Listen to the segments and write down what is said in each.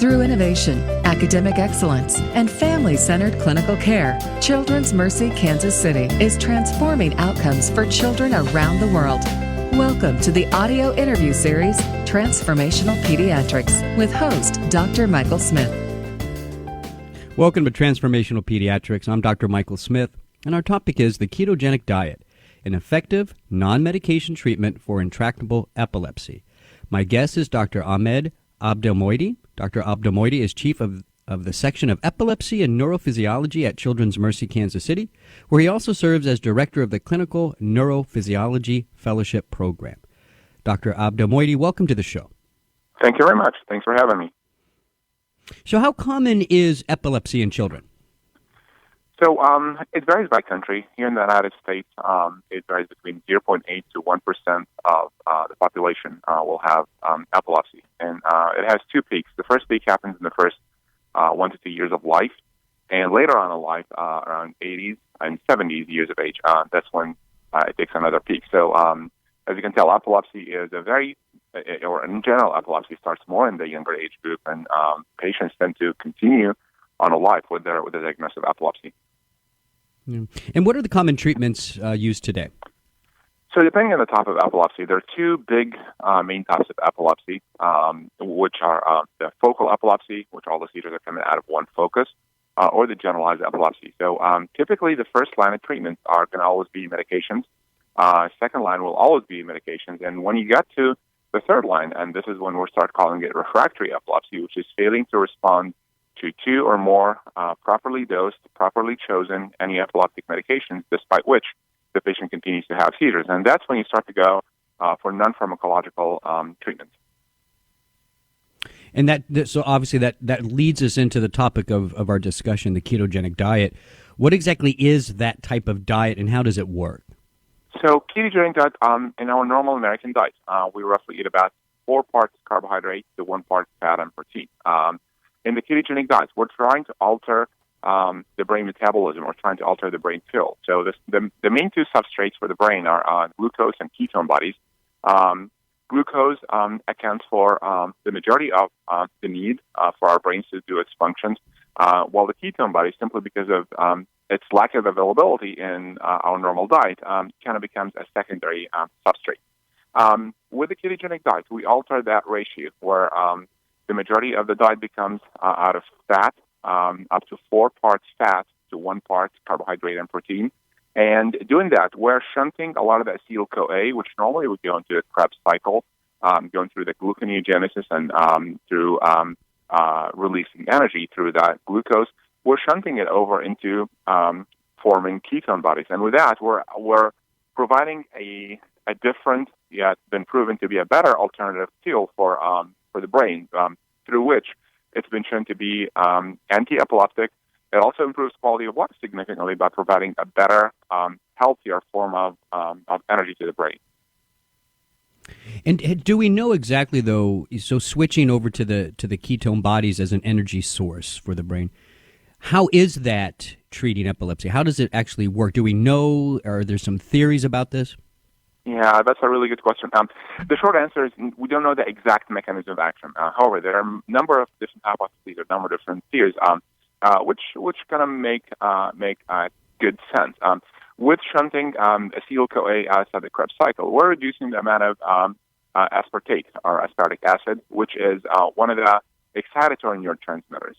Through innovation, academic excellence, and family-centered clinical care, Children's Mercy Kansas City is transforming outcomes for children around the world. Welcome to the audio interview series, Transformational Pediatrics, with host Dr. Michael Smith. Welcome to Transformational Pediatrics. I'm Dr. Michael Smith, and our topic is the ketogenic diet, an effective, non-medication treatment for intractable epilepsy. My guest is Dr. Ahmed Abdelmoity. Dr. Abdelmoity is chief of the section of epilepsy and neurophysiology at Children's Mercy Kansas City, where he also serves as director of the Clinical Neurophysiology Fellowship Program. Dr. Abdelmoity, welcome to the show. Thank you very much. Thanks for having me. So how common is epilepsy in children? So it varies by country. Here in the United States, it varies between 0.8 to 1% of the population will have epilepsy. And it has two peaks. The first peak happens in the first 1 to 2 years of life. And later on in life, around 80s and 70s years of age, that's when it takes another peak. So as you can tell, epilepsy is or in general, epilepsy starts more in the younger age group, and patients tend to continue on a life with the diagnosis of epilepsy. Yeah. And what are the common treatments used today? So depending on the type of epilepsy, there are two big main types of epilepsy, which are the focal epilepsy, which all the seizures are coming out of one focus, or the generalized epilepsy. So typically the first line of treatments are going to always be medications. Second line will always be medications. And when you get to the third line, and this is when we'll start calling it refractory epilepsy, which is failing to respond to two or more properly dosed, properly chosen antiepileptic medications, despite which the patient continues to have seizures. And that's when you start to go for non-pharmacological treatments. And so obviously that leads us into the topic of our discussion, the ketogenic diet. What exactly is that type of diet, and how does it work? So ketogenic diet, in our normal American diet, we roughly eat about 4 parts carbohydrate to 1 part fat and protein. In the ketogenic diet, we're trying to alter the brain metabolism. We're trying to alter the brain fuel. So the main two substrates for the brain are glucose and ketone bodies. Glucose accounts for the majority of the need for our brains to do its functions, while the ketone bodies, simply because of its lack of availability in our normal diet, kind of becomes a secondary substrate. With the ketogenic diet, we alter that ratio where the majority of the diet becomes out of fat, up to 4 parts fat to 1 part carbohydrate and protein. And doing that, we're shunting a lot of the acetyl-CoA, which normally would go into the Krebs cycle, going through the gluconeogenesis and through releasing energy through that glucose. We're shunting it over into forming ketone bodies. And with that, we're providing a different, yet been proven to be a better alternative fuel for the brain, through which it's been shown to be anti-epileptic. It also improves quality of life significantly by providing a better, healthier form of energy to the brain. And do we know exactly, though, so switching over to the ketone bodies as an energy source for the brain, how is that treating epilepsy? How does it actually work? Do we know, are there some theories about this? Yeah, that's a really good question. The short answer is we don't know the exact mechanism of action. However, there are a number of different hypotheses, a number of different theories, which kind of make good sense. With shunting acetyl-CoA outside the Krebs cycle, we're reducing the amount of aspartate or aspartic acid, which is one of the excitatory neurotransmitters.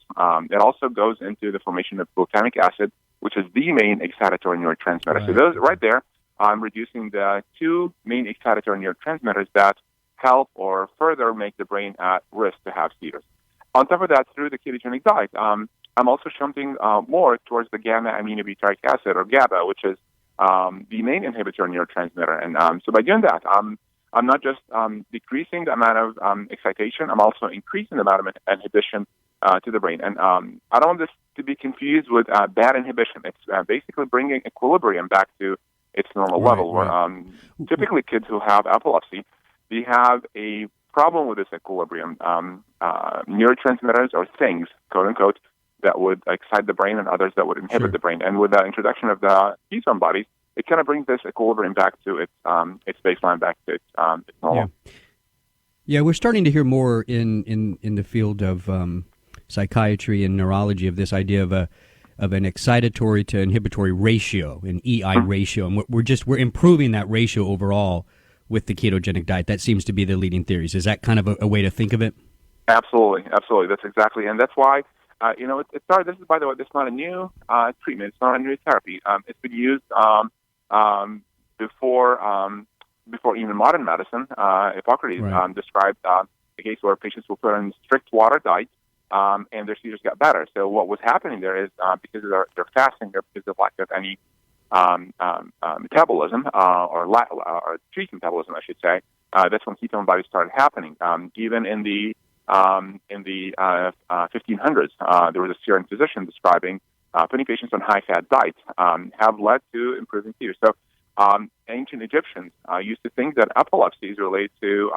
It also goes into the formation of glutamic acid, which is the main excitatory neurotransmitter. Right. So those right there, I'm reducing the two main excitatory neurotransmitters that help or further make the brain at risk to have seizures. On top of that, through the ketogenic diet, I'm also shunting more towards the gamma-aminobutyric acid, or GABA, which is the main inhibitory neurotransmitter. And so by doing that, I'm not just decreasing the amount of excitation, I'm also increasing the amount of inhibition to the brain. And I don't want this to be confused with bad inhibition. It's basically bringing equilibrium back to its normal level. Where typically kids who have epilepsy, they have a problem with this equilibrium. Neurotransmitters or things, quote unquote, that would excite the brain and others that would inhibit the brain. And with the introduction of the ketone bodies, it kind of brings this equilibrium back to its baseline, back to its normal. Yeah, we're starting to hear more in the field of psychiatry and neurology of this idea of an excitatory to inhibitory ratio, an EI ratio, and we're improving that ratio overall with the ketogenic diet. That seems to be the leading theories. Is that kind of a way to think of it? Absolutely. That's exactly, and that's why it started. This is, by the way, this is not a new treatment. It's not a new therapy. It's been used before even modern medicine. Hippocrates described a case where patients were put on strict water diet, and their seizures got better. So what was happening there is because of their fasting, or because of lack of any metabolism or decreased metabolism, I should say, that's when ketone bodies started happening. Even in the 1500s, there was a Syrian physician describing putting patients on high-fat diets have led to improving seizures. So ancient Egyptians used to think that epilepsy is related to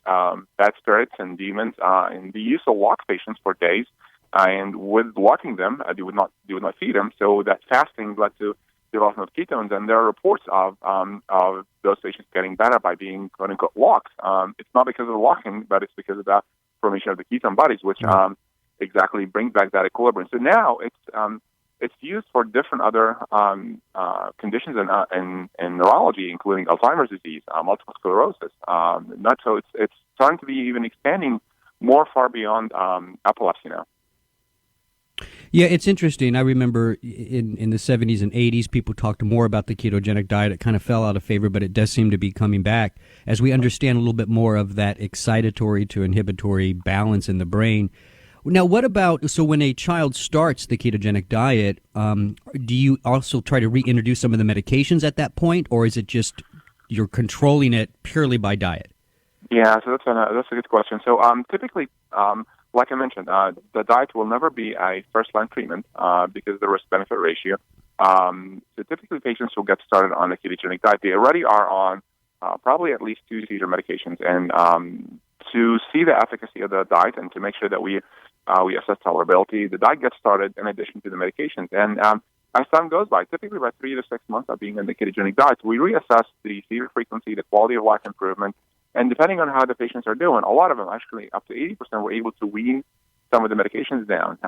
bad spirits and demons, and they used to lock patients for days, and with locking them, they would not feed them. So that fasting led to development of ketones, and there are reports of those patients getting better by being quote unquote locked. It's not because of the locking, but it's because of the formation of the ketone bodies, which exactly brings back that equilibrium. So now it's used for different other conditions in neurology, including Alzheimer's disease, multiple sclerosis. It's starting to be even expanding more far beyond epilepsy now. Yeah, it's interesting. I remember in the 70s and 80s, people talked more about the ketogenic diet. It kind of fell out of favor, but it does seem to be coming back as we understand a little bit more of that excitatory to inhibitory balance in the brain. Now, what about, so when a child starts the ketogenic diet, do you also try to reintroduce some of the medications at that point, or is it just you're controlling it purely by diet? Yeah, so that's a good question. So typically, like I mentioned, the diet will never be a first-line treatment because of the risk-benefit ratio. So typically, patients who get started on a ketogenic diet, they already are on probably at least 2 seizure medications. And to see the efficacy of the diet and to make sure that we assess tolerability, the diet gets started in addition to the medications. And as time goes by, typically by 3 to 6 months of being in the ketogenic diet, we reassess the seizure frequency, the quality of life improvement, and depending on how the patients are doing, a lot of them, actually up to 80%, were able to wean some of the medications down.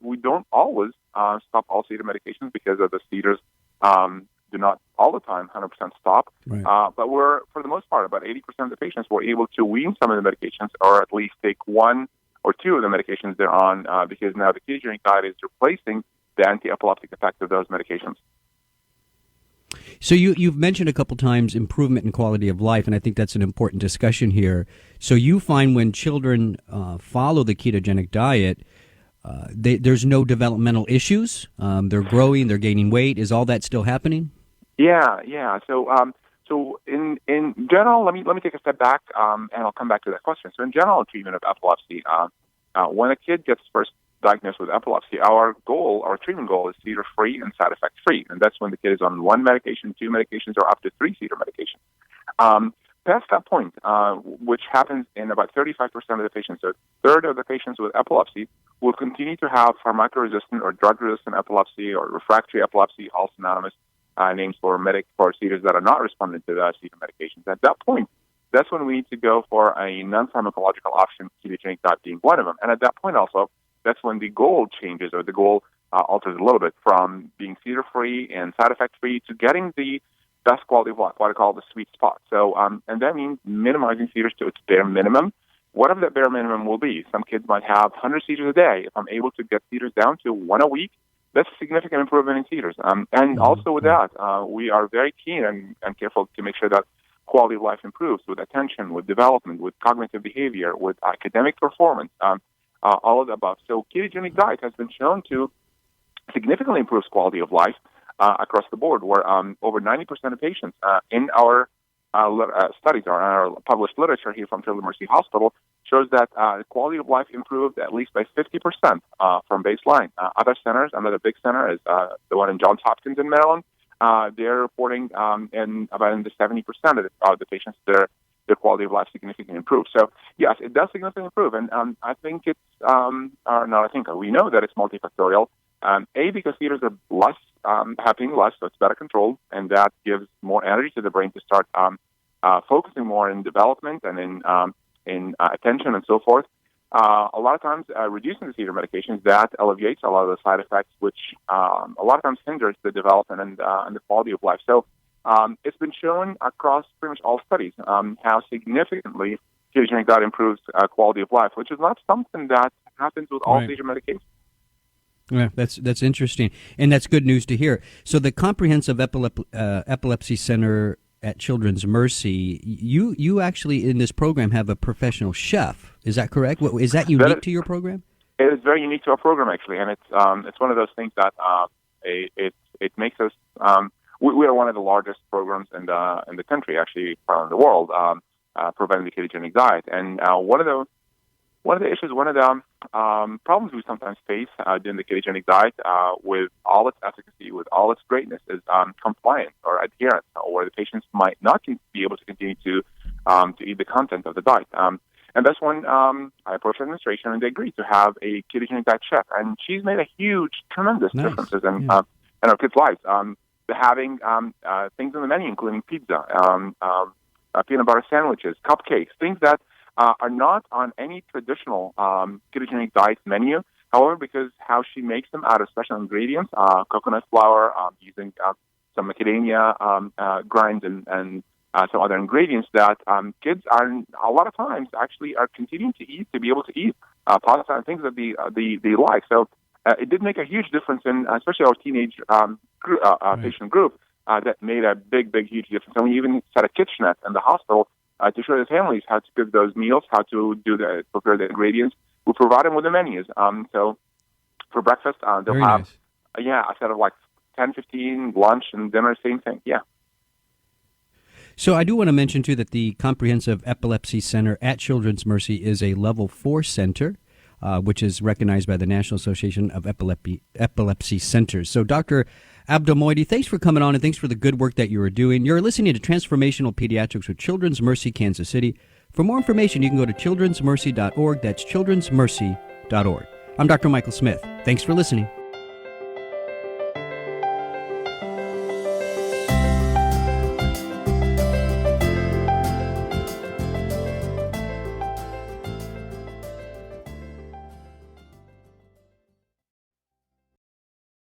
We don't always stop all seizure medications because of the seizures do not all the time 100% stop. Right. But for the most part, about 80% of the patients were able to wean some of the medications, or at least take 1 or 2 of the medications they're on, because now the ketogenic diet is replacing the antiepileptic effect of those medications. So you've mentioned a couple times improvement in quality of life, and I think that's an important discussion here. So you find when children follow the ketogenic diet, there's no developmental issues. They're growing, they're gaining weight. Is all that still happening? Yeah. So in general, let me take a step back, and I'll come back to that question. So in general, treatment of epilepsy, when a kid gets first diagnosed with epilepsy, our treatment goal is seizure-free and side effect-free, and that's when the kid is on 1 medication, 2 medications, or up to 3 seizure medications. Past that point, which happens in about 35% of the patients, so a third of the patients with epilepsy will continue to have pharmacoresistant or drug-resistant epilepsy or refractory epilepsy, all synonymous names for seizures that are not responding to the seizure medications. At that point, that's when we need to go for a non-pharmacological option, ketogenic diet being one of them. And at that point also, that's when the goal changes, or the goal alters a little bit from being seizure-free and side effect-free to getting the best quality of life, what I call the sweet spot. So, and that means minimizing seizures to its bare minimum. Whatever that bare minimum will be. Some kids might have 100 seizures a day. If I'm able to get seizures down to 1 a week, that's a significant improvement in seizures. And also with that, we are very keen and careful to make sure that quality of life improves with attention, with development, with cognitive behavior, with academic performance, all of the above. So ketogenic diet has been shown to significantly improve quality of life across the board, where over 90% of patients in our studies or in our published literature here from Children's Mercy Hospital shows that the quality of life improved at least by 50% from baseline. Other centers, another big center is the one in Johns Hopkins in Maryland. They're reporting in the 70% of the patients their quality of life significantly improved. So yes, it does significantly improve, and I think we know that it's multifactorial. Because seizures are happening less, so it's better controlled, and that gives more energy to the brain to start focusing more in development and in attention and so forth. a lot of times reducing the seizure medications, that alleviates a lot of the side effects, which a lot of times hinders the development and the quality of life. So it's been shown across pretty much all studies how significantly ketogenic diet improves quality of life, which is not something that happens with all seizure medications. Yeah, that's interesting, and that's good news to hear. So the Comprehensive Epilepsy Center at Children's Mercy, you actually in this program have a professional chef. Is that correct? Is that unique to your program? It is very unique to our program, actually, and it's one of those things that it makes us. We are one of the largest programs in the country, actually, in the world, providing the ketogenic diet. And one of the issues, one of the problems we sometimes face during the ketogenic diet, with all its efficacy, with all its greatness, is compliance or adherence, where the patients might not be able to continue to eat the content of the diet. And that's when I approached administration, and they agreed to have a ketogenic diet chef. And she's made tremendous differences in our kids' lives. Having things on the menu, including pizza, peanut butter sandwiches, cupcakes, things that are not on any traditional ketogenic diet menu. However, because how she makes them out of special ingredients, coconut flour, using some macadamia grinds and some other ingredients that kids are a lot of times actually are continuing to eat, to be able to eat pasta and things that they like. So it did make a huge difference in especially our teenage patient group. That made a huge difference. And we even set a kitchenette in the hospital to show the families how to cook those meals, how to prepare the ingredients. We provide them with the menus. So for breakfast, they'll have a set of like 10, 15, lunch and dinner, same thing. Yeah. So I do want to mention, too, that the Comprehensive Epilepsy Center at Children's Mercy is a Level 4 center, which is recognized by the National Association of Epilepsy Centers. So, Dr. Abdelmoity, thanks for coming on, and thanks for the good work that you are doing. You're listening to Transformational Pediatrics with Children's Mercy, Kansas City. For more information, you can go to childrensmercy.org. That's childrensmercy.org. I'm Dr. Michael Smith. Thanks for listening.